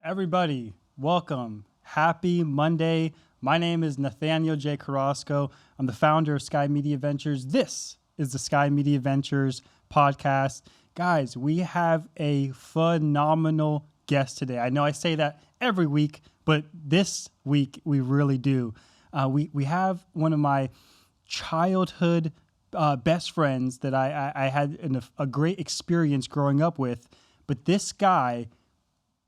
Everybody, welcome. Happy Monday. My name is Nathaniel J. Carrasco. I'm the founder of Sky Media Ventures. This is the Sky Media Ventures podcast. Guys, we have a phenomenal guest today. I know I say that every week, but this week we really do. We have one of my childhood best friends that I had a great experience growing up with. But this guy,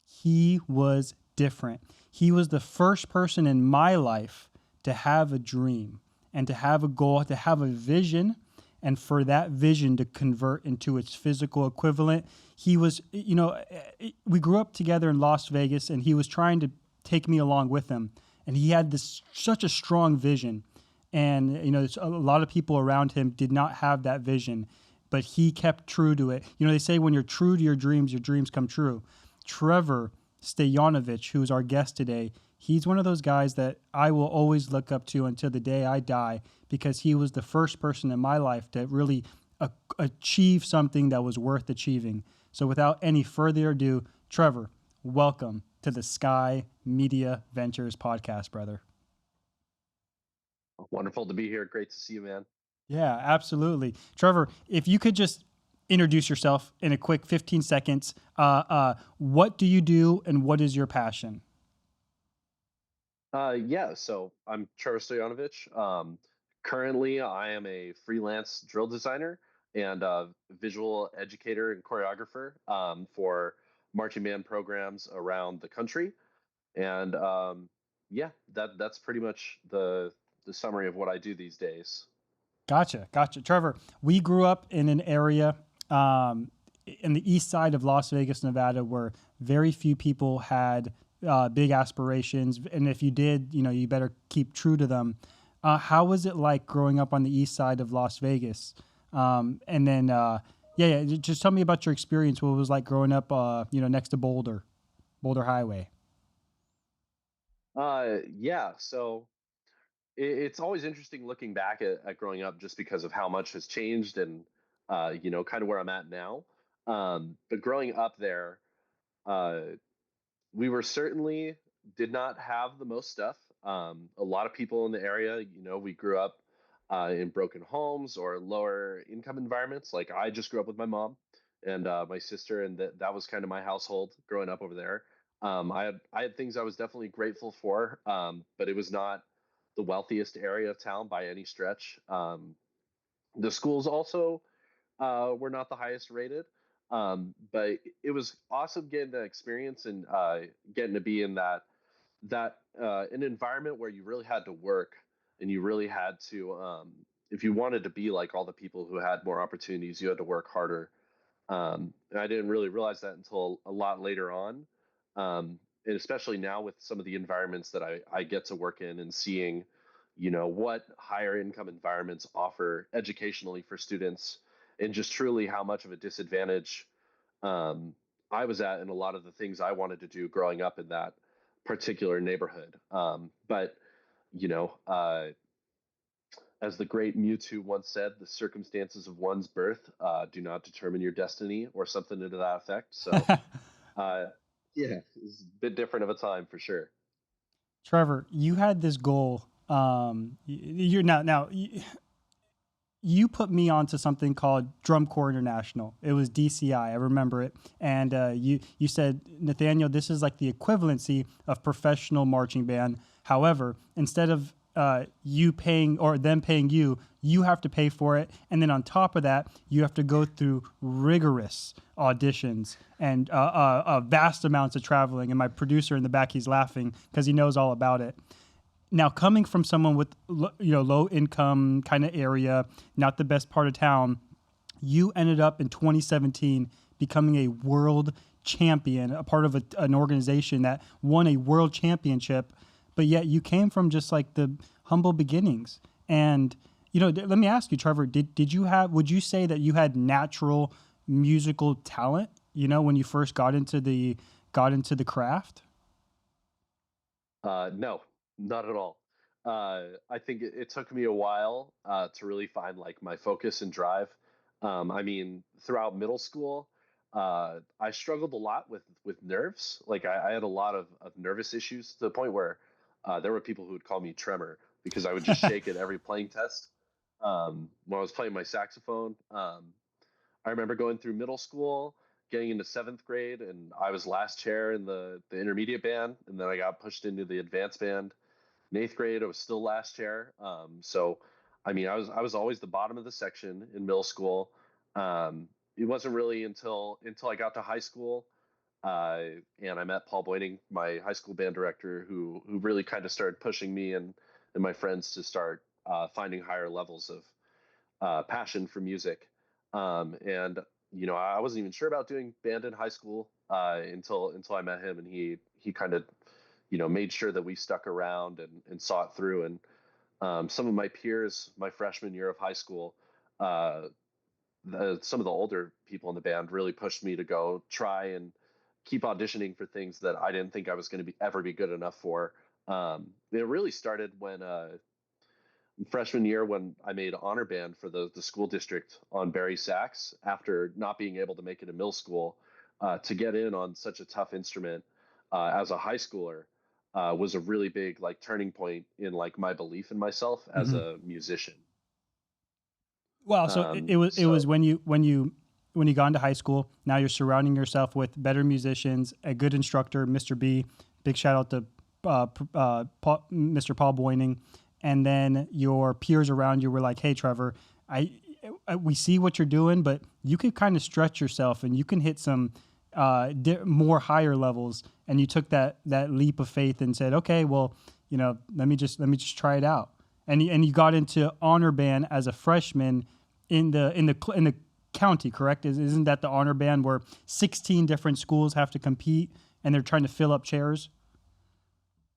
he was different. He was the first person in my life to have a dream and to have a goal, to have a vision, and for that vision to convert into its physical equivalent. He was, we grew up together in Las Vegas, and he was trying to take me along with him. And he had this such a strong vision. And, a lot of people around him did not have that vision, but he kept true to it. They say when you're true to your dreams come true. Trevor Stoyanovich, who's our guest today, he's one of those guys that I will always look up to until the day I die, because he was the first person in my life to really achieve something that was worth achieving. So without any further ado, Trevor, welcome to the Sky Media Ventures podcast, brother. Wonderful to be here. Great to see you, man. Yeah, absolutely. Trevor, if you could just introduce yourself in a quick 15 seconds. What do you do and what is your passion? So I'm Trevor Stoyanovich. Currently, I am a freelance drill designer and visual educator and choreographer for marching band programs around the country. And that's pretty much the summary of what I do these days. Gotcha. Trevor, we grew up in an area in the east side of Las Vegas, Nevada, where very few people had big aspirations. And if you did, you better keep true to them. How was it like growing up on the east side of Las Vegas? And then, just tell me about your experience. What it was like growing up, next to Boulder Highway. So it's always interesting looking back at growing up just because of how much has changed and kind of where I'm at now. But growing up there, uh, we were certainly did not have the most stuff. A lot of people in the area, we grew up in broken homes or lower income environments. Like I just grew up with my mom and my sister, and that was kind of my household growing up over there. I had things I was definitely grateful for, but it was not the wealthiest area of town by any stretch. The schools also were not the highest rated. But it was awesome getting that experience and getting to be in that an environment where you really had to work and you really had to if you wanted to be like all the people who had more opportunities, you had to work harder. And I didn't really realize that until a lot later on. And especially now with some of the environments that I get to work in and seeing, what higher income environments offer educationally for students and just truly how much of a disadvantage um, I was at in a lot of the things I wanted to do growing up in that particular neighborhood. But, you know, uh, as the great Mewtwo once said, the circumstances of one's birth do not determine your destiny, or something to that effect. So, uh, yeah, it's a bit different of a time for sure. Trevor, you had this goal. You're now you put me onto something called Drum Corps International. It was DCI. I remember it. And you said, Nathaniel, this is like the equivalency of professional marching band. However, instead of you paying or them paying you, you have to pay for it. And then on top of that, you have to go through rigorous auditions and vast amounts of traveling. And my producer in the back, he's laughing because he knows all about it. Now, coming from someone with low income kind of area, not the best part of town, you ended up in 2017 becoming a world champion, a part of an organization that won a world championship. But yet, you came from just like the humble beginnings. And let me ask you, Trevor, did you have? Would you say that you had natural musical talent? When you first got into the craft. No, not at all. I think it took me a while to really find like my focus and drive. I mean, throughout middle school, I struggled a lot with nerves. Like I had a lot of nervous issues to the point where there were people who would call me Tremor because I would just shake at every playing test when I was playing my saxophone. I remember going through middle school, getting into seventh grade, and I was last chair in the intermediate band, and then I got pushed into the advanced band. In eighth grade, I was still last chair. So, I mean, I was always the bottom of the section in middle school. It wasn't really until I got to high school, uh, and I met Paul Boyding, my high school band director, who really kind of started pushing me and my friends to start finding higher levels of passion for music. And I wasn't even sure about doing band in high school until I met him, and he kind of made sure that we stuck around and saw it through. And some of my peers, my freshman year of high school, uh, some of the older people in the band really pushed me to go try and keep auditioning for things that I didn't think I was going to be ever be good enough for. It really started when freshman year when I made honor band for the school district on Barry sax after not being able to make it in middle school. To get in on such a tough instrument as a high schooler was a really big like turning point in like my belief in myself as Hmm. a musician. Well, so it was So when you got into high school. Now you're surrounding yourself with better musicians, a good instructor, Mr. B. Big shout out to Mr. Paul Boyning, and then your peers around you were like, "Hey, Trevor, I, we see what you're doing, but you could kind of stretch yourself and you can hit some more higher levels." And you took that leap of faith and said, "Okay, well, let me just try it out." And you got into honor band as a freshman in the county, correct? Isn't that the honor band where 16 different schools have to compete and they're trying to fill up chairs?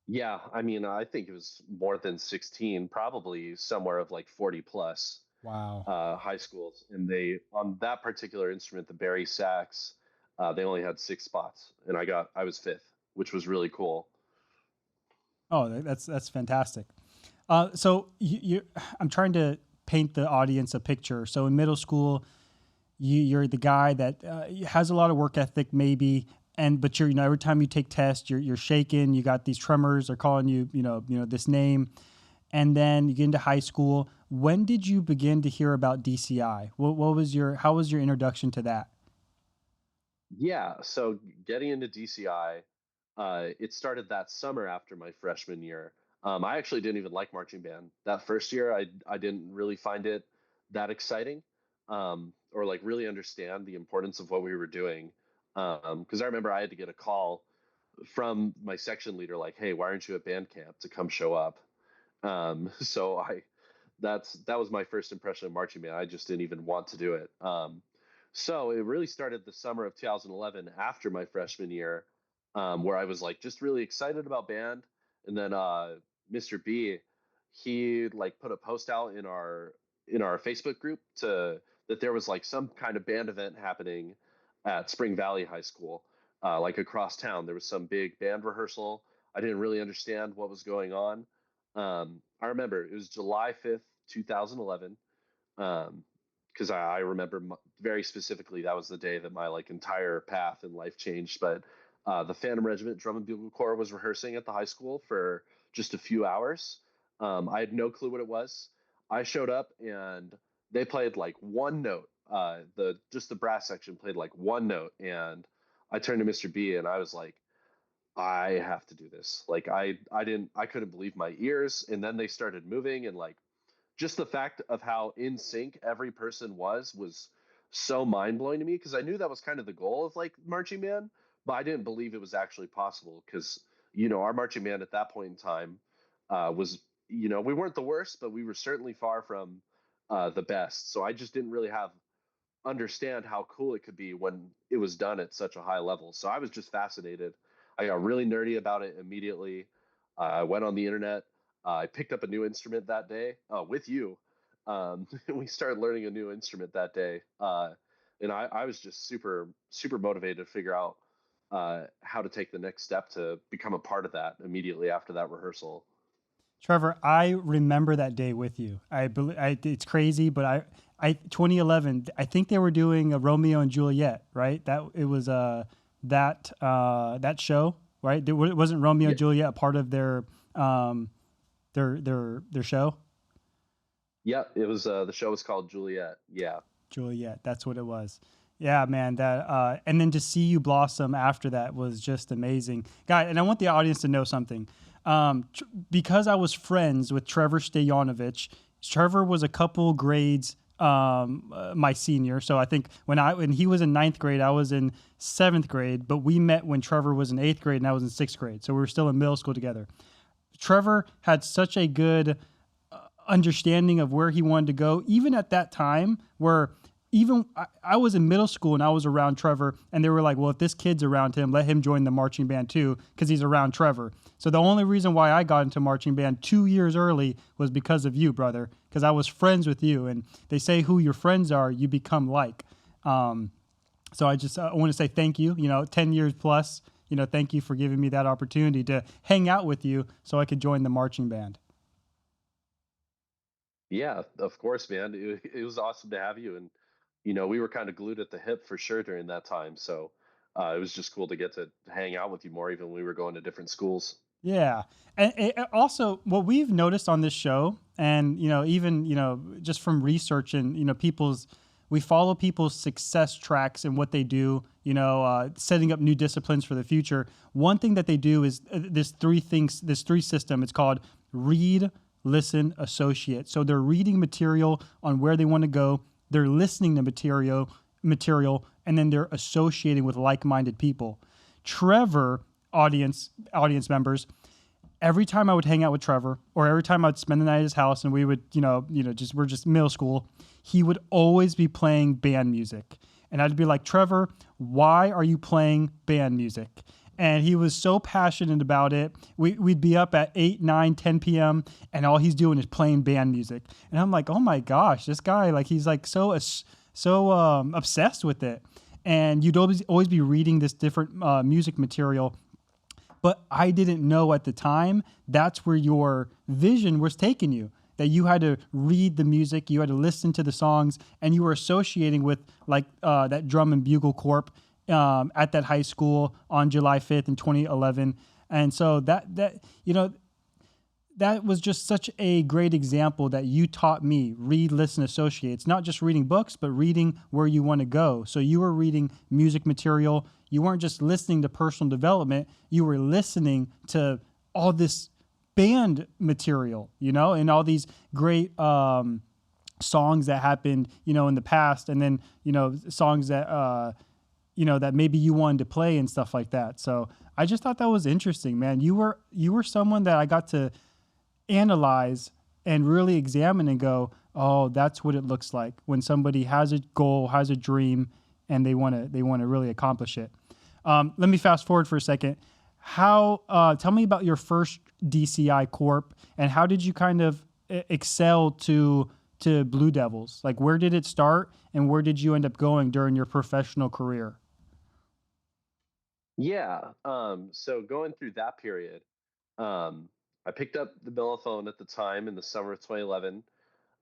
yeah, I mean, I think it was more than 16, probably somewhere of like 40 plus Wow. high schools, and they on that particular instrument, the Barry sax, they only had 6 spots, and I was fifth, which was really cool. Oh, that's fantastic. So I'm trying to paint the audience a picture. So in middle school, you're the guy that has a lot of work ethic, maybe, but you're every time you take tests, you're shaking. You got these tremors. They're calling you this name, and then you get into high school. When did you begin to hear about DCI? What was your how was your introduction to that? Yeah, so getting into DCI, it started that summer after my freshman year. I actually didn't even like marching band that first year. I didn't really find it that exciting, or like really understand the importance of what we were doing. Because I remember I had to get a call from my section leader, like, "Hey, why aren't you at band camp to come show up?" So that was my first impression of marching band. I just didn't even want to do it. So it really started the summer of 2011 after my freshman year, where I was like just really excited about band. And then Mr. B, he like put a post out in our Facebook group to that there was like some kind of band event happening at Spring Valley High School, like across town. There was some big band rehearsal. I didn't really understand what was going on. I remember it was July 5th, 2011. Because I remember very specifically that was the day that my like entire path in life changed. But the Phantom Regiment Drum and Bugle Corps was rehearsing at the high school for just a few hours. I had no clue what it was. I showed up and they played like one note. The brass section played like one note, and I turned to Mr. B and I was like, I have to do this. Like I couldn't believe my ears. And then they started moving, and like just the fact of how in sync every person was so mind blowing to me, because I knew that was kind of the goal of like marching band, but I didn't believe it was actually possible because our marching band at that point in time was we weren't the worst, but we were certainly far from the best. So I just didn't really have understand how cool it could be when it was done at such a high level. So I was just fascinated. I got really nerdy about it immediately. I went on the internet. I picked up a new instrument that day with you. And we started learning a new instrument that day. And I was just super, super motivated to figure out how to take the next step to become a part of that immediately after that rehearsal. Trevor, I remember that day with you. It's crazy, but 2011. I think they were doing a Romeo and Juliet, right? That it was that show, right? Wasn't Romeo Yeah, and Juliet a part of um their show? yeah. It was the show was called Juliet. Yeah, Juliet, that's what it was. Yeah, man. That and then to see you blossom after that was just amazing, guy. And I want the audience to know something, because I was friends with Trevor Stoyanovich. Trevor was a couple grades my senior, so I think when he was in ninth grade, I was in seventh grade. But we met when Trevor was in eighth grade and I was in sixth grade, so we were still in middle school together. Trevor had such a good understanding of where he wanted to go, even at that time where even I was in middle school and I was around Trevor, and they were like, well, if this kid's around him, let him join the marching band too, because he's around Trevor. So the only reason why I got into marching band 2 years early was because of you, brother, because I was friends with you. And they say who your friends are, you become like. Um, so I want to say thank you, 10 years plus, thank you for giving me that opportunity to hang out with you so I could join the marching band. yeah. Of course, man. It was awesome to have you, and we were kind of glued at the hip for sure during that time. So it was just cool to get to hang out with you more, even when we were going to different schools. Yeah. And also what we've noticed on this show, and even just from research and people's, we follow people's success tracks and what they do, setting up new disciplines for the future. One thing that they do is this three system. It's called read, listen, associate. So they're reading material on where they want to go, they're listening to material, and then they're associating with like-minded people. Trevor, audience members, every time I would hang out with Trevor, or every time I'd spend the night at his house, and we would, just we're just middle school, he would always be playing band music, and I'd be like, Trevor, why are you playing band music? And he was so passionate about it. We'd be up at 8, 9, 10 p.m., and all he's doing is playing band music. And I'm like, oh my gosh, this guy, like, he's like so obsessed with it. And you'd always be reading this different music material, but I didn't know at the time that's where your vision was taking you. That you had to read the music, you had to listen to the songs, and you were associating with like that drum and bugle corp at that high school on July 5th in 2011. And so that was just such a great example that you taught me read, listen, associate. It's not just reading books, but reading where you want to go. So you were reading music material. You weren't just listening to personal development. You were listening to all this band material, and all these great songs that happened, in the past, and then songs that that maybe you wanted to play and stuff like that. So I just thought that was interesting, man. You were someone that I got to analyze and really examine and go, oh, that's what it looks like when somebody has a goal, has a dream, and they want to really accomplish it. Let me fast forward for a second. Tell me about your first DCI Corp, and how did you kind of excel to Blue Devils? Like, where did it start, and where did you end up going during your professional career? Yeah. So going through that period, um, I picked up the mellophone at the time in the summer of 2011.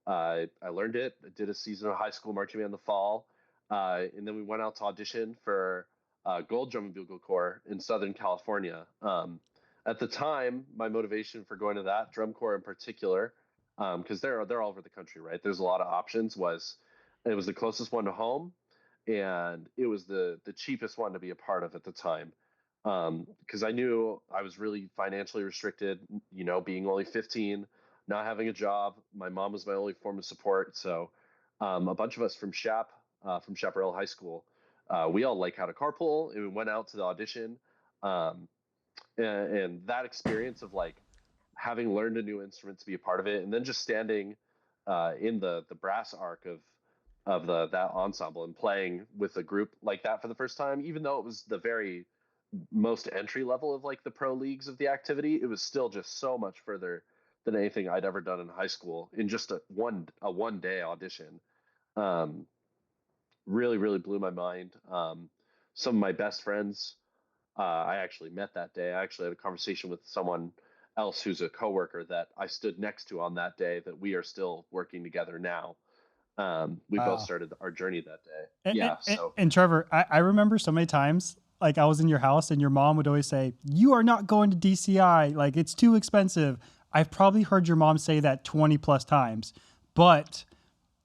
I learned it. I did a season of high school marching band in the fall, and then we went out to audition for Gold Drum and Bugle Corps in Southern California. At the time, my motivation for going to that drum corps in particular, because they're all over the country, right? There's a lot of options. Was it was the closest one to home, and it was the cheapest one to be a part of at the time. Because I knew I was really financially restricted, being only 15, not having a job. My mom was my only form of support. So a bunch of us from Chaparral High School, we all like had a carpool and we went out to the audition. Um, and that experience of like having learned a new instrument to be a part of it, and then just standing in the brass arc of that ensemble and playing with a group like that for the first time, even though it was the very most entry level of like the pro leagues of the activity, it was still just so much further than anything I'd ever done in high school in just a one day audition. Um, really, really blew my mind. Some of my best friends I actually met that day. I actually had a conversation with someone else who's a coworker that I stood next to on that day that we are still working together now. We both Wow. started our journey that day. And, and, Yeah. and, So, and Trevor, I remember so many times, like I was in your house and your mom would always say, "You are not going to DCI. Like it's too expensive." I've probably heard your mom say that 20 plus times, but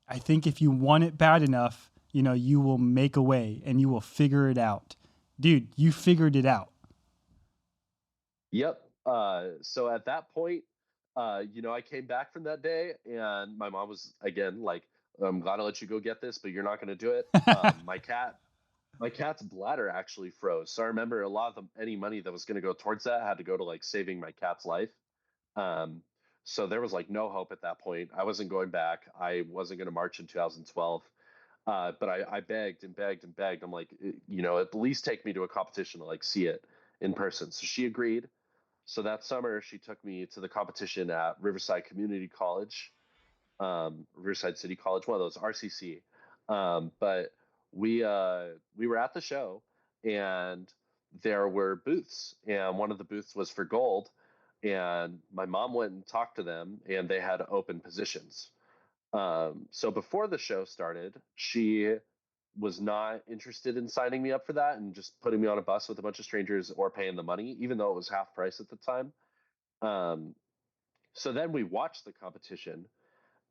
I think if you want it bad enough, you will make a way and you will figure it out. Dude, you figured it out. yep. So at that point, I came back from that day and my mom was again like, I'm glad I let you go get this, but you're not going to do it. My cat's bladder actually froze. So I remember a lot of any money that was going to go towards that had to go to like saving my cat's life. Um, so there was like no hope at that point. I wasn't going back. I wasn't going to march in 2012. But I begged and begged and begged. I'm like, at least take me to a competition to like see it in person. So she agreed. So that summer, she took me to the competition at Riverside Community College, Riverside City College, one of those RCC. But we were at the show, and there were booths, and one of the booths was for gold. And my mom went and talked to them, and they had open positions. So before the show started, she was not interested in signing me up for that and just putting me on a bus with a bunch of strangers or paying the money, even though it was half price at the time. Um, so then we watched the competition,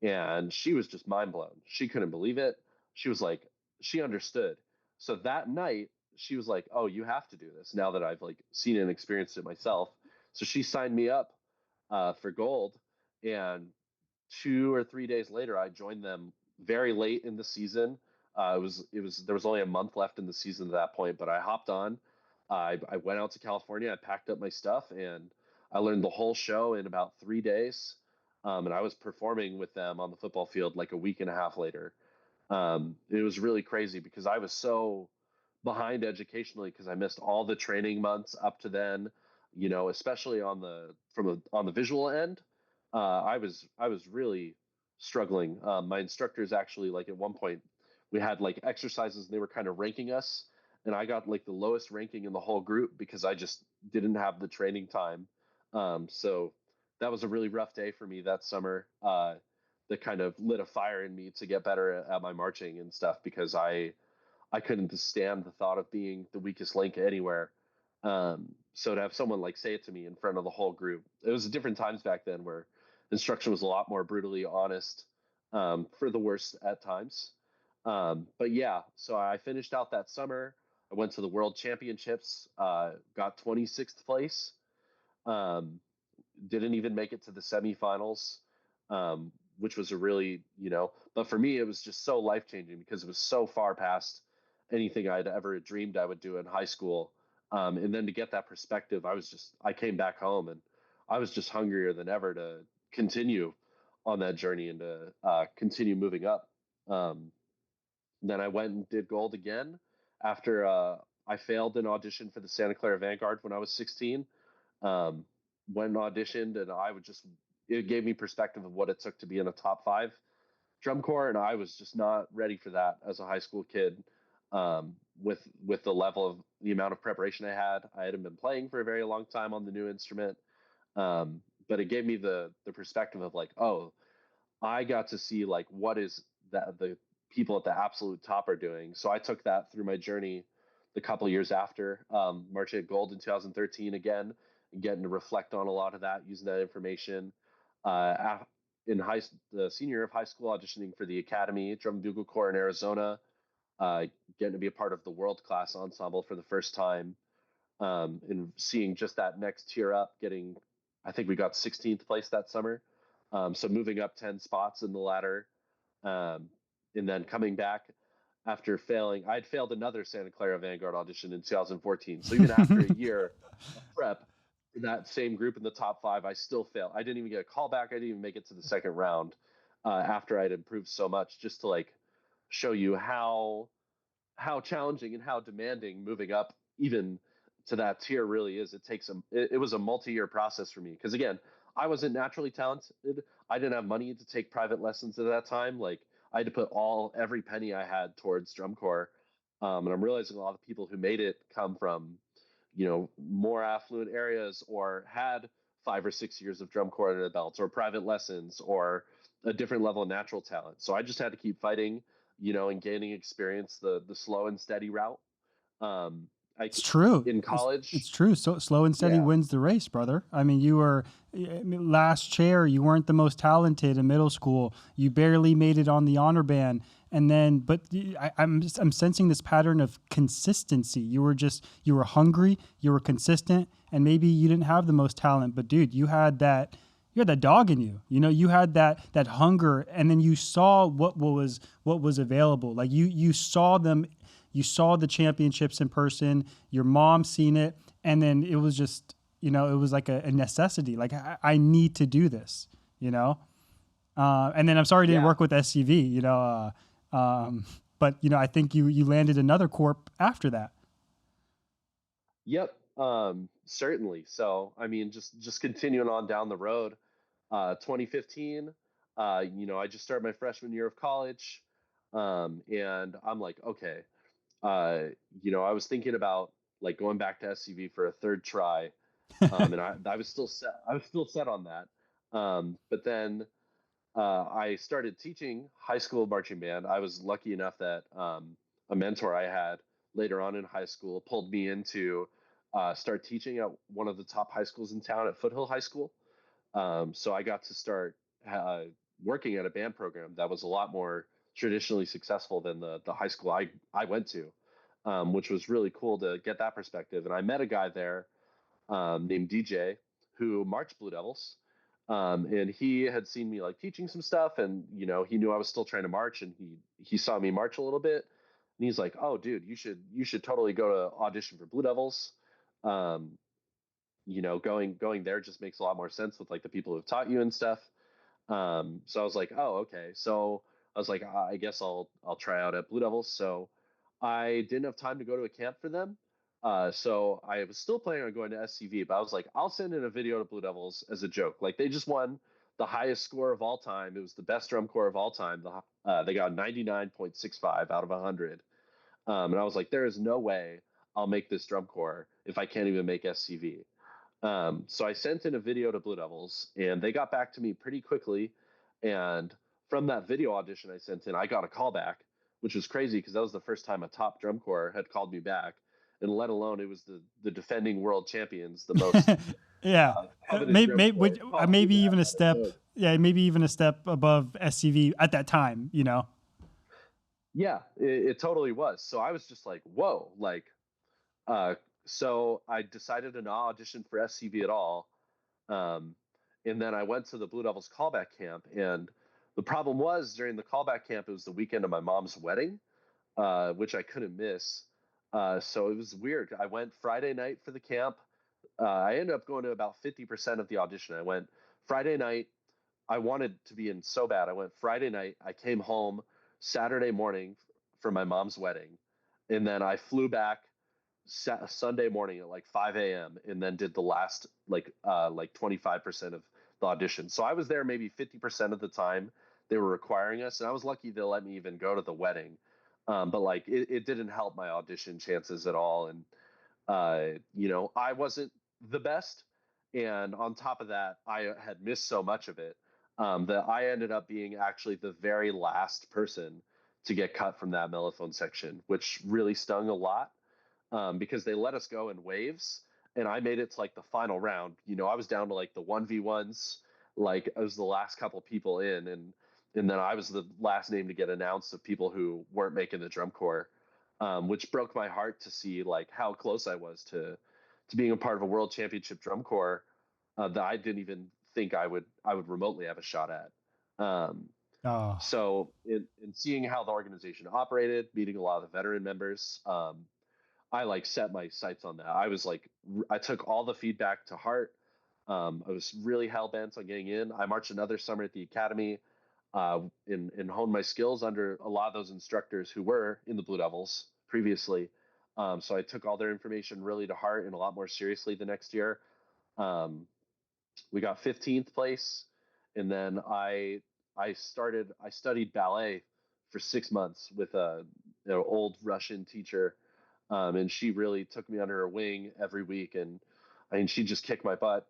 and she was just mind blown. She couldn't believe it. She was like, she understood. So that night, she was like, "Oh, you have to do this now that I've like seen and experienced it myself." So she signed me up for gold, and 2 or 3 days later, I joined them very late in the season. It was there was only a month left in the season at that point, but I hopped on. I went out to California. I packed up my stuff and I learned the whole show in about 3 days. And I was performing with them on the football field like a week and a half later. It was really crazy because I was so behind educationally because I missed all the training months up to then, especially on the visual end. I was really struggling. My instructors actually like at one point we had like exercises and they were kind of ranking us, and I got like the lowest ranking in the whole group because I just didn't have the training time. So that was a really rough day for me that summer. That kind of lit a fire in me to get better at my marching and stuff because I couldn't stand the thought of being the weakest link anywhere. So to have someone like say it to me in front of the whole group, it was different times back then where instruction was a lot more brutally honest, for the worst at times. But yeah, so I finished out that summer. I went to the World Championships, got 26th place. Um, didn't even make it to the semifinals, which was a really, but for me, it was just so life changing because it was so far past anything I'd ever dreamed I would do in high school. And then to get that perspective, I came back home and I was just hungrier than ever to continue on that journey and to continue moving up. Um, then I went and did gold again after I failed an audition for the Santa Clara Vanguard when I was 16. Um, Went and auditioned, and it gave me perspective of what it took to be in a top five drum corps, and I was just not ready for that as a high school kid. With the level of the amount of preparation I hadn't been playing for a very long time on the new instrument. But it gave me the perspective of like, oh, I got to see like what is that the people at the absolute top are doing. So I took that through my journey the couple of years after, marching at gold in 2013 again, and getting to reflect on a lot of that, using that information. In the senior year of high school, auditioning for the Academy Drum and Bugle Corps in Arizona, uh, getting to be a part of the world class ensemble for the first time, and seeing just that next tier up, I think we got 16th place that summer. So moving up 10 spots in the ladder, um, and then coming back after failing. I'd failed another Santa Clara Vanguard audition in 2014. So even after a year of prep for that same group in the top five, I still failed. I didn't even get a call back. I didn't even make it to the second round, after I'd improved so much, just to like show you how challenging and how demanding moving up even to that tier really is. It was a multi-year process for me because again, I wasn't naturally talented. I didn't have money to take private lessons at that time. Like I had to put every penny I had towards drum corps. And I'm realizing a lot of people who made it come from more affluent areas or had 5 or 6 years of drum corps under the belt, or private lessons, or a different level of natural talent. So I just had to keep fighting, and gaining experience the slow and steady route. Um, I It's true. In It's college, true. So slow and steady yeah, wins the race, brother. I mean, you were last chair. You weren't the most talented in middle school. You barely made it on the honor band. And then, but I'm sensing this pattern of consistency. You were hungry. You were consistent, and maybe you didn't have the most talent, but dude, you had that dog in you. You had that hunger, and then you saw what was available. Like you saw them, you saw the championships in person. Your mom seen it, and then it was just it was like a necessity. Like I need to do this. And then I'm sorry it didn't yeah, work with SCV. But I think you landed another corp after that. yep, certainly. So I mean, just continuing on down the road, 2015. I just started my freshman year of college, and I'm like, okay, uh, I was thinking about like going back to SCV for a third try, and I was still set. I was still set on that. But then I started teaching high school marching band. I was lucky enough that a mentor I had later on in high school pulled me into start teaching at one of the top high schools in town, at Foothill High School. So I got to start uh, working at a band program that was a lot more traditionally successful than the high school I went to, which was really cool to get that perspective. And I met a guy there named DJ who marched Blue Devils. And he had seen me like teaching some stuff, and he knew I was still trying to march, and he saw me march a little bit, and he's like, "Oh, dude, you should totally go to audition for Blue Devils." Um, going there just makes a lot more sense with like the people who've taught you and stuff. So I was like, oh, okay. So I was like, I guess I'll try out at Blue Devils. So I didn't have time to go to a camp for them. So I was still planning on going to SCV, but I was like, I'll send in a video to Blue Devils as a joke. Like they just won the highest score of all time. It was the best drum corps of all time. They got 99.65 out of 100. And I was like, there is no way I'll make this drum corps if I can't even make SCV. So I sent in a video to Blue Devils, and they got back to me pretty quickly. And from that video audition I sent in, I got a call back, which was crazy because that was the first time a top drum corps had called me back, and let alone it was the defending world champions, the most Yeah, coveted drum corps, called me maybe back even a on its step. own. Yeah, maybe even a step above SCV at that time. Yeah, it totally was. So I was just like, whoa, like, uh, so I decided to not audition for SCV at all. Um, and then I went to the Blue Devils callback camp. And the problem was during the callback camp, it was the weekend of my mom's wedding, which I couldn't miss. So it was weird. I went Friday night for the camp. I ended up going to about 50% of the audition. I went Friday night. I wanted to be in so bad. I went Friday night. I came home Saturday morning for my mom's wedding. And then I flew back Sunday morning at like 5 a.m. and then did the last like 25% of the audition. So I was there maybe 50% of the time they were requiring us, and I was lucky they let me even go to the wedding. But like it didn't help my audition chances at all, and I wasn't the best, and on top of that, I had missed so much of it that I ended up being actually the very last person to get cut from that mellophone section, which really stung a lot because they let us go in waves, and I made it to like the final round. I was down to like the 1v1s, like I was the last couple people in, and then I was the last name to get announced of people who weren't making the drum corps, which broke my heart to see like how close I was to being a part of a world championship drum corps that I didn't even think I would remotely have a shot at. Um, Oh, so in seeing how the organization operated, meeting a lot of the veteran members, I like set my sights on that. I was like, I took all the feedback to heart. I was really hell bent on getting in. I marched another summer at the academy, and honed my skills under a lot of those instructors who were in the Blue Devils previously. So I took all their information really to heart and a lot more seriously the next year. Um, we got 15th place, and then I studied ballet for 6 months with a old Russian teacher, and she really took me under her wing every week, and I mean she just kicked my butt.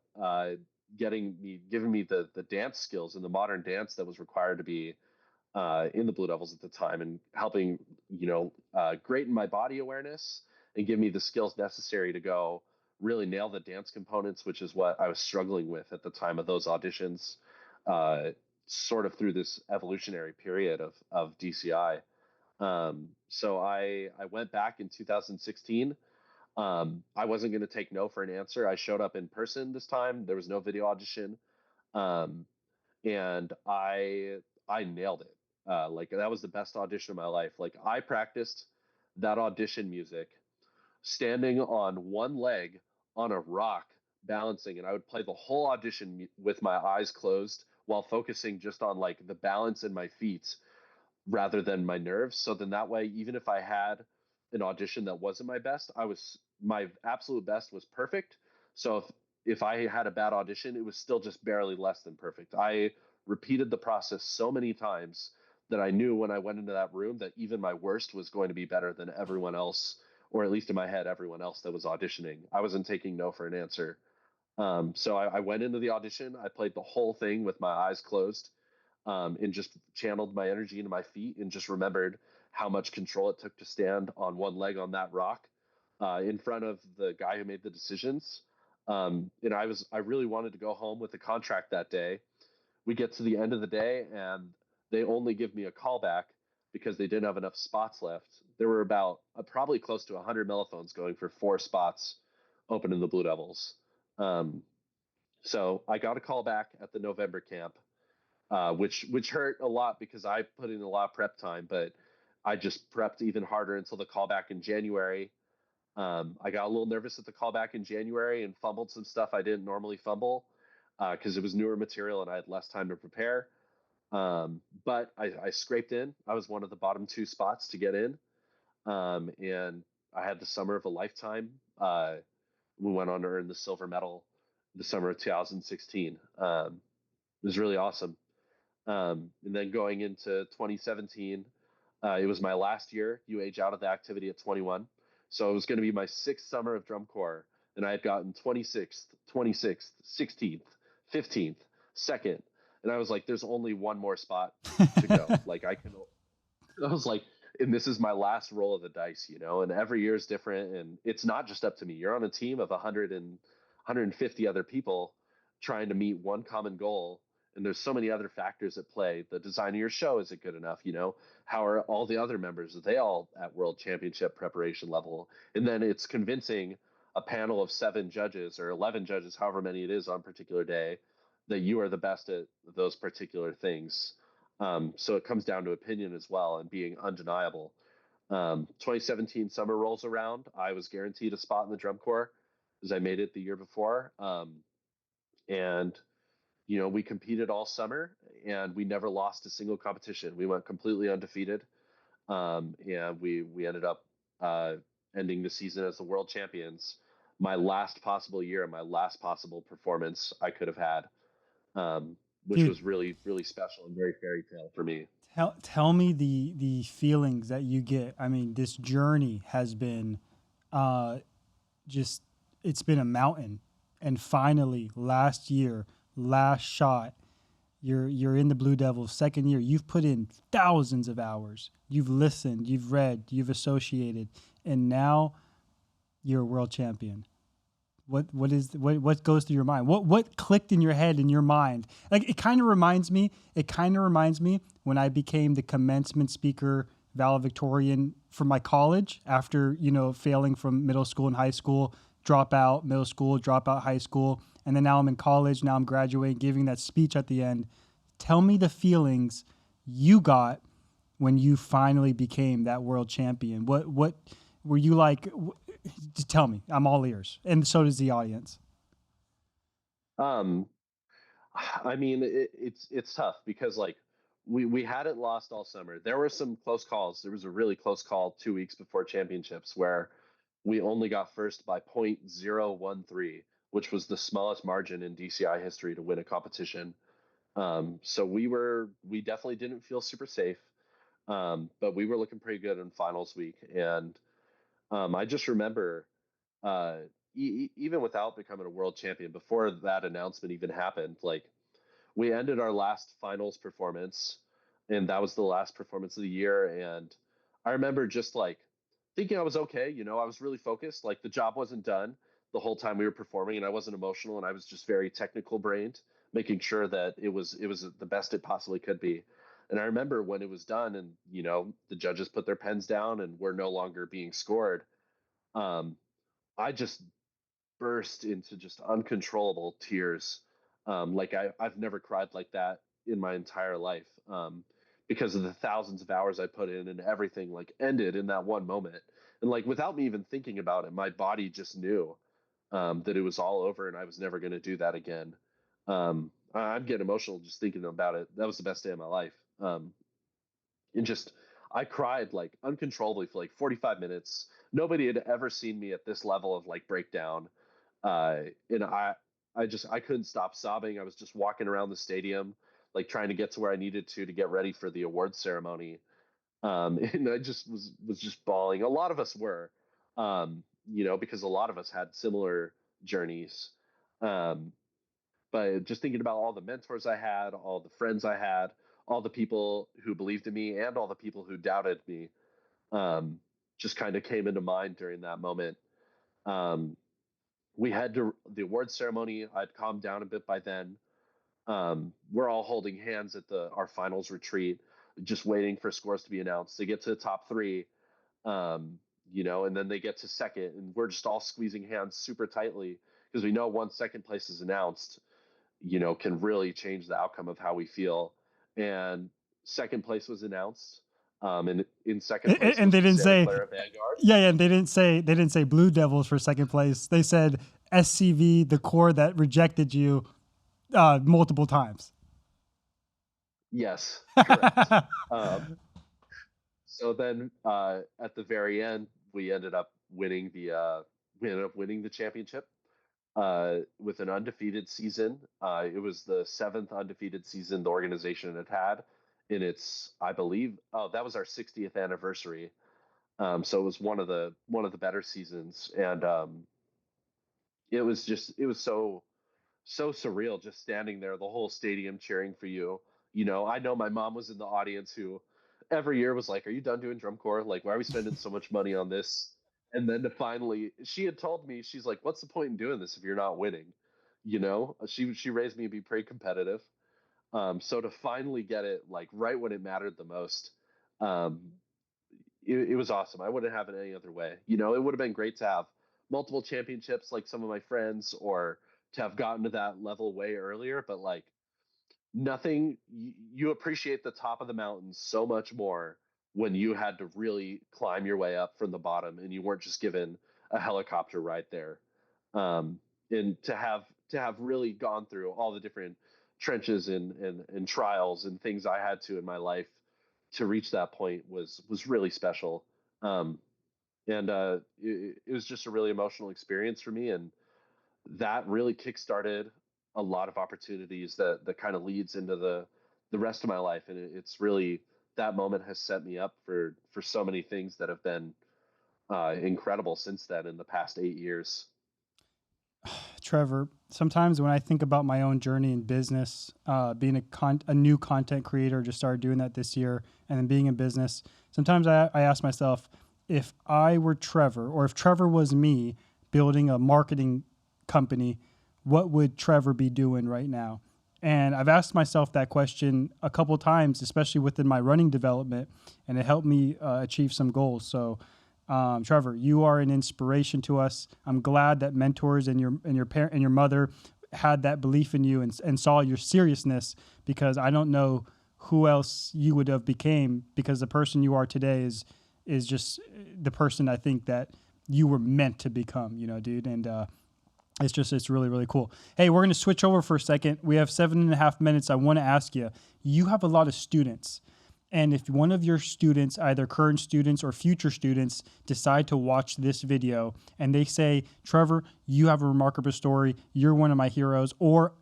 giving me the dance skills and the modern dance that was required to be in the Blue Devils at the time, and helping greaten my body awareness and give me the skills necessary to go really nail the dance components, which is what I was struggling with at the time of those auditions, uh, sort of through this evolutionary period of DCI. So I went back in 2016. I wasn't going to take no for an answer. I showed up in person this time. There was no video audition. Um, and I nailed it. Like that was the best audition of my life. Like I practiced that audition music standing on one leg on a rock balancing, and I would play the whole audition with my eyes closed while focusing just on like the balance in my feet rather than my nerves. So then that way, even if I had an audition that wasn't my best, my absolute best was perfect. So if I had a bad audition, it was still just barely less than perfect. I repeated the process so many times that I knew when I went into that room that even my worst was going to be better than everyone else, or at least in my head, everyone else that was auditioning. I wasn't taking no for an answer. So I went into the audition. I played the whole thing with my eyes closed, and just channeled my energy into my feet and just remembered how much control it took to stand on one leg on that rock in front of the guy who made the decisions. And I really wanted to go home with a contract that day. We get to the end of the day and they only give me a callback because they didn't have enough spots left. There were about probably close to 100 mellophones going for 4 spots open in the Blue Devils. Um, so I got a call back at the November camp, which hurt a lot because I put in a lot of prep time, but I just prepped even harder until the callback in January. I got a little nervous at the callback in January and fumbled some stuff I didn't normally fumble because it was newer material and I had less time to prepare. But I scraped in. I was one of the bottom 2 spots to get in, and I had the summer of a lifetime. We went on to earn the silver medal the summer of 2016. It was really awesome. And then going into 2017, it was my last year. You age out of the activity at 21. So it was going to be my 6th summer of drum corps. And I had gotten 26th, 26th, 16th, 15th, second. And I was like, there's only one more spot to go. Like I was like, and this is my last roll of the dice. And every year is different. And it's not just up to me. You're on a team of 150 other people trying to meet one common goal, and there's so many other factors at play. The design of your show, is it good enough? How are all the other members? Are they all at world championship preparation level? And then it's convincing a panel of 7 judges or 11 judges, however many it is on a particular day, that you are the best at those particular things. So it comes down to opinion as well and being undeniable. 2017 summer rolls around. I was guaranteed a spot in the drum corps because I made it the year before. And we competed all summer and we never lost a single competition. We went completely undefeated. And we ended up ending the season as the world champions. My last possible year and my last possible performance I could have had, which Dude, was really, really special and very fairy tale for me. tell me the feelings that you get. I mean, this journey has been uh, just it's been a mountain, and finally last year, last shot, you're in the Blue Devils second year. You've put in thousands of hours. You've listened, you've read, you've associated, and now you're a world champion. What goes through your mind? What clicked in your head, in your mind? Like it kind of reminds me. It kind of reminds me when I became the commencement speaker valedictorian for my college after failing from middle school and high school, drop out middle school, drop out high school, and then now I'm in college. Now I'm graduating, giving that speech at the end. Tell me the feelings you got when you finally became that world champion. What were you like? Just tell me. I'm all ears, and so does the audience. Um, I mean, it's tough because like we hadn't lost all summer. There were some close calls. There was a really close call 2 weeks before championships where we only got first by 0.013, which was the smallest margin in DCI history to win a competition. So we definitely didn't feel super safe, but we were looking pretty good in finals week. And I just remember even without becoming a world champion, before that announcement even happened, like we ended our last finals performance, and that was the last performance of the year. And I remember just like thinking I was okay. I was really focused. Like the job wasn't done the whole time we were performing, and I wasn't emotional, and I was just very technical brained, making sure that it was the best it possibly could be. And I remember when it was done, and the judges put their pens down, and we're no longer being scored. Um, I just burst into just uncontrollable tears. Like I've never cried like that in my entire life, because of the thousands of hours I put in, and everything like ended in that one moment. And like without me even thinking about it, my body just knew that it was all over and I was never going to do that again. I'm getting emotional just thinking about it. That was the best day of my life. And just I cried like uncontrollably for like 45 minutes. Nobody had ever seen me at this level of like breakdown. And I couldn't stop sobbing. I was just walking around the stadium, like trying to get to where I needed to get ready for the award ceremony. And I just was just bawling. A lot of us were, because a lot of us had similar journeys. Um, but just thinking about all the mentors I had, all the friends I had, all the people who believed in me, and all the people who doubted me, um, just kind of came into mind during that moment. Um, we had the award ceremony. I'd calmed down a bit by then. We're all holding hands at our finals retreat, just waiting for scores to be announced. They get to the top three, and then they get to second, and we're just all squeezing hands super tightly because we know once second place is announced, can really change the outcome of how we feel. And second place was announced. And in second place And was they the didn't Santa say, Clara Vanguard. yeah, and they didn't say Blue Devils for second place. They said SCV, the core that rejected you multiple times. Yes, correct. So then at the very end, we ended up winning the championship with an undefeated season. It was the seventh undefeated season the organization had had in its, I believe, that was our 60th anniversary. So it was one of the better seasons, and it was so surreal just standing there, the whole stadium cheering for you. I know my mom was in the audience who every year was like, "Are you done doing drum corps? Like, why are we spending so much money on this?" And then to finally, she had told me, she's like, "What's the point in doing this if you're not winning?" She raised me to be pretty competitive. So to finally get it like right when it mattered the most, um, it was awesome. I wouldn't have it any other way. It would have been great to have multiple championships like some of my friends, or to have gotten to that level way earlier. But like nothing, you appreciate the top of the mountain so much more when you had to really climb your way up from the bottom and you weren't just given a helicopter ride there. Um, and to have really gone through all the different trenches and trials and things I had to in my life to reach that point was really special. Um, and it was just a really emotional experience for me, and that really kickstarted a lot of opportunities that kind of leads into the rest of my life. And it's really, that moment has set me up for so many things that have been incredible since then in the past 8 years. Trevor, sometimes when I think about my own journey in business, being a new content creator, just started doing that this year, and then being in business, sometimes I ask myself, if I were Trevor, or if Trevor was me building a marketing company, what would Trevor be doing right now? And I've asked myself that question a couple of times, especially within my running development, and it helped me achieve some goals. So, Trevor, you are an inspiration to us. I'm glad that mentors and your parent and your mother had that belief in you and saw your seriousness, because I don't know who else you would have became, because the person you are today is just the person I think that you were meant to become, dude. And it's really, really cool. Hey, we're going to switch over for a second. We have 7.5 minutes. I want to ask you, you have a lot of students. And if one of your students, either current students or future students, decide to watch this video and they say, Trevor, you have a remarkable story, you're one of my heroes, or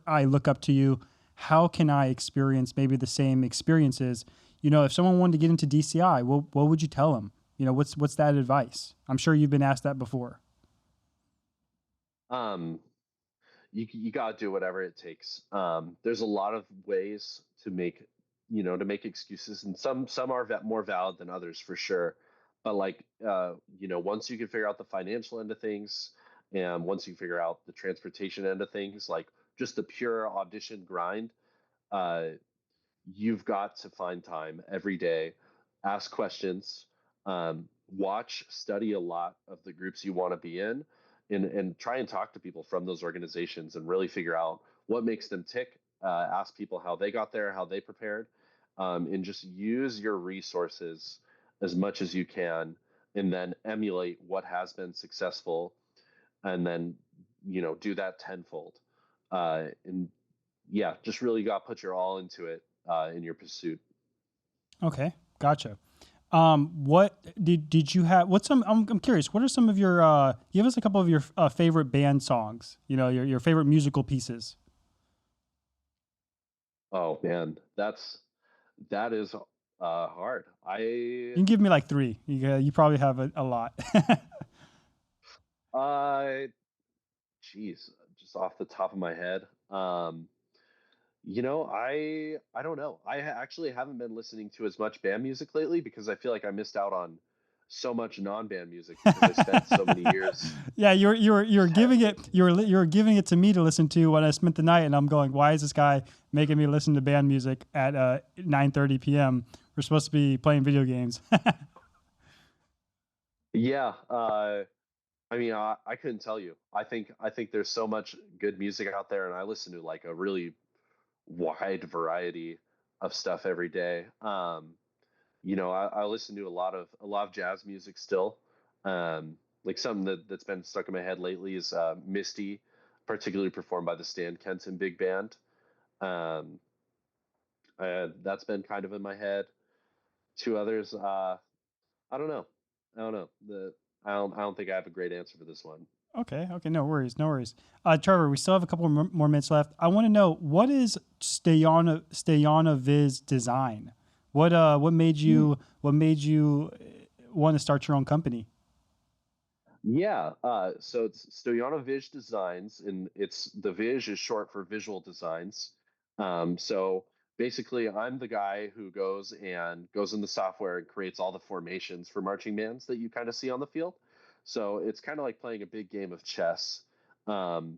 I look up to you, how can I experience maybe the same experiences? If someone wanted to get into DCI, what would you tell them? What's that advice? I'm sure you've been asked that before. Um, you gotta do whatever it takes. There's a lot of ways to make, to make excuses, and some are more valid than others for sure. But like, once you can figure out the financial end of things, and once you figure out the transportation end of things, like just the pure audition grind, uh, you've got to find time every day, ask questions, watch, study a lot of the groups you want to be in, and try and talk to people from those organizations and really figure out what makes them tick. Ask people how they got there, how they prepared, and just use your resources as much as you can, and then emulate what has been successful, and then do that tenfold. And yeah, just really got to put your all into it in your pursuit. Okay, gotcha. What did you have? What's some? I'm curious. What are some of your? Give us a couple of your favorite band songs. Your favorite musical pieces. Oh man, that is hard. You can give me like three. You probably have a lot. Uh, geez, just off the top of my head, I don't know. Actually haven't been listening to as much band music lately because I feel like I missed out on so much non-band music because I spent so many years. Yeah, you're giving it you're giving it to me to listen to when I spent the night, and I'm going, why is this guy making me listen to band music at 9:30 p.m.? We're supposed to be playing video games. Yeah, I mean, I couldn't tell you. I think there's so much good music out there, and I listen to like a really wide variety of stuff every day. I listen to a lot of jazz music still. Like something that's been stuck in my head lately is Misty, particularly performed by the Stan Kenton Big Band. Um, that's been kind of in my head. Two others, I don't know. I don't know. I don't think I have a great answer for this one. Okay, no worries, no worries. Trevor, we still have a couple more minutes left. I want to know, what is Stoyanovich's design? What made you want to start your own company? Yeah, so it's Stoyanovich Designs, and it's the Viz is short for visual designs. So basically, I'm the guy who goes in the software and creates all the formations for marching bands that you kind of see on the field. So it's kind of like playing a big game of chess. Um,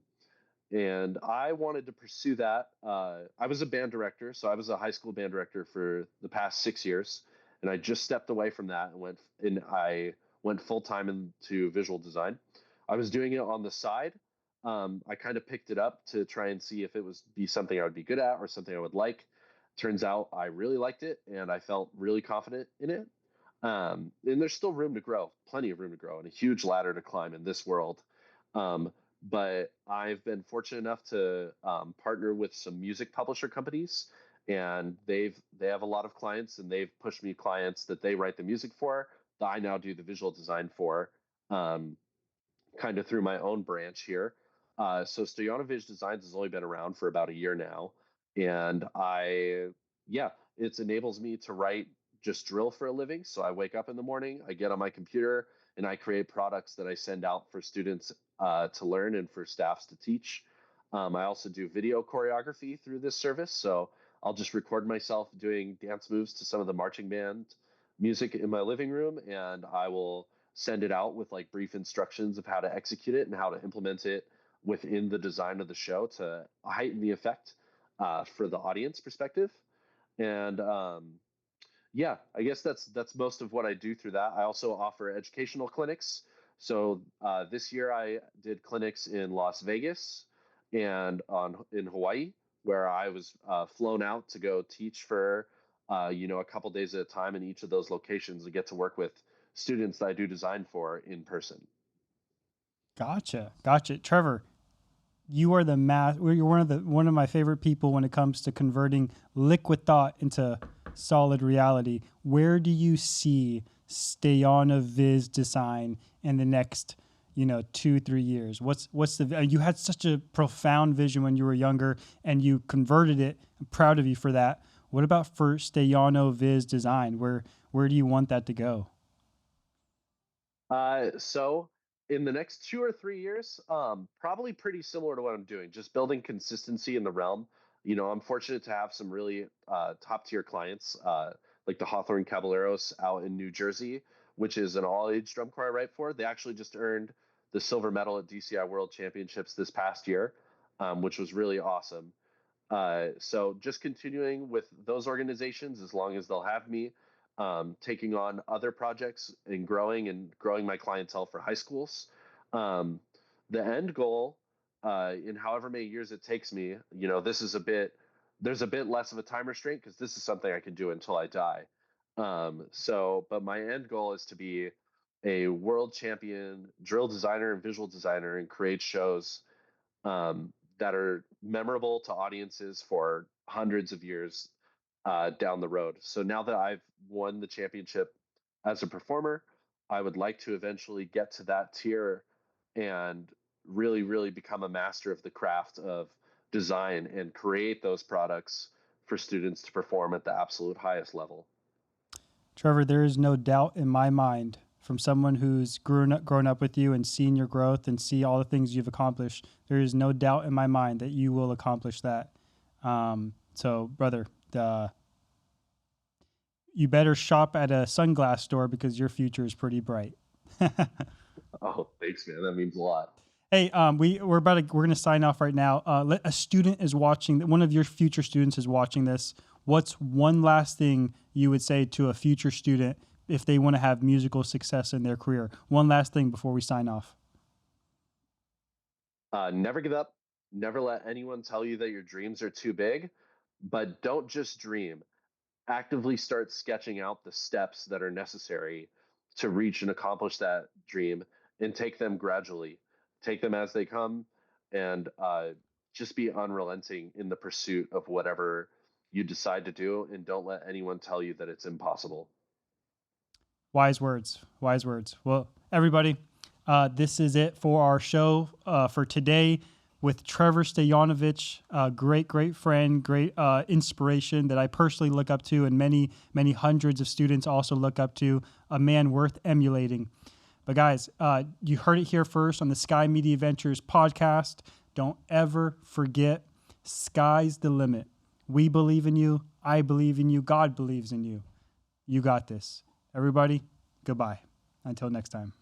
and I wanted to pursue that. I was a band director, so I was a high school band director for the past 6 years, and I just stepped away from that and I went full time into visual design. I was doing it on the side. I kind of picked it up to try and see if it was be something I would be good at or something I would like. Turns out I really liked it, and I felt really confident in it. And there's still room to grow, plenty of room to grow, and a huge ladder to climb in this world. Um, but I've been fortunate enough to partner with some music publisher companies, and they have a lot of clients, and they've pushed me clients that they write the music for that I now do the visual design for. Um, Kind of through my own branch here. So Stoyanovich Designs has only been around for about a year now, and yeah, it enables me to write just drill for a living. So I wake up in the morning, I get on my computer, and I create products that I send out for students to learn and for staffs to teach. I also do video choreography through this service, so I'll just record myself doing dance moves to some of the marching band music in my living room, and I will send it out with like brief instructions of how to execute it and how to implement it within the design of the show to heighten the effect for the audience perspective. And yeah, I guess that's most of what I do through that. I also offer educational clinics. So this year I did clinics in Las Vegas and on in Hawaii, where I was flown out to go teach for a couple days at a time in each of those locations and get to work with students that I do design for in person. Gotcha. Trevor, you are you're one of my favorite people when it comes to converting liquid thought into solid reality. Where do you see Stoyanovich design in the next 2-3 years? What's the you had such a profound vision when you were younger, and you converted it. I'm proud of you for that. What about for Stoyanovich design? Where do you want that to go? So In the next 2 or 3 years, probably pretty similar to what I'm doing, just building consistency in the realm. I'm fortunate to have some really top tier clients, like the Hawthorne Caballeros out in New Jersey, which is an all age drum corps I write for. They actually just earned the silver medal at DCI World Championships this past year, which was really awesome. So just continuing with those organizations as long as they'll have me, taking on other projects and growing my clientele for high schools. Um, the end goal, in however many years it takes me, there's a bit less of a time restraint because this is something I can do until I die. But my end goal is to be a world champion drill designer and visual designer and create shows that are memorable to audiences for hundreds of years down the road. So now that I've won the championship as a performer, I would like to eventually get to that tier and really, really become a master of the craft of design and create those products for students to perform at the absolute highest level. Trevor, there is no doubt in my mind, from someone who's grown up with you and seen your growth and see all the things you've accomplished, there is no doubt in my mind that you will accomplish that. So, brother, you better shop at a sunglass store because your future is pretty bright. Oh, thanks, man. That means a lot. Hey, we're gonna sign off right now. A student is watching. One of your future students is watching this. What's one last thing you would say to a future student if they want to have musical success in their career? One last thing before we sign off. Never give up. Never let anyone tell you that your dreams are too big, but don't just dream. Actively start sketching out the steps that are necessary to reach and accomplish that dream and take them gradually. Take them as they come and just be unrelenting in the pursuit of whatever you decide to do and don't let anyone tell you that it's impossible. Wise words. Wise words. Well, everybody, this is it for our show for today with Trevor Stoyanovich, a great friend, great inspiration that I personally look up to, and many hundreds of students also look up to, a man worth emulating. But guys, you heard it here first on the Sky Media Ventures podcast. Don't ever forget, sky's the limit. We believe in you. I believe in you. God believes in you. You got this. Everybody, goodbye. Until next time.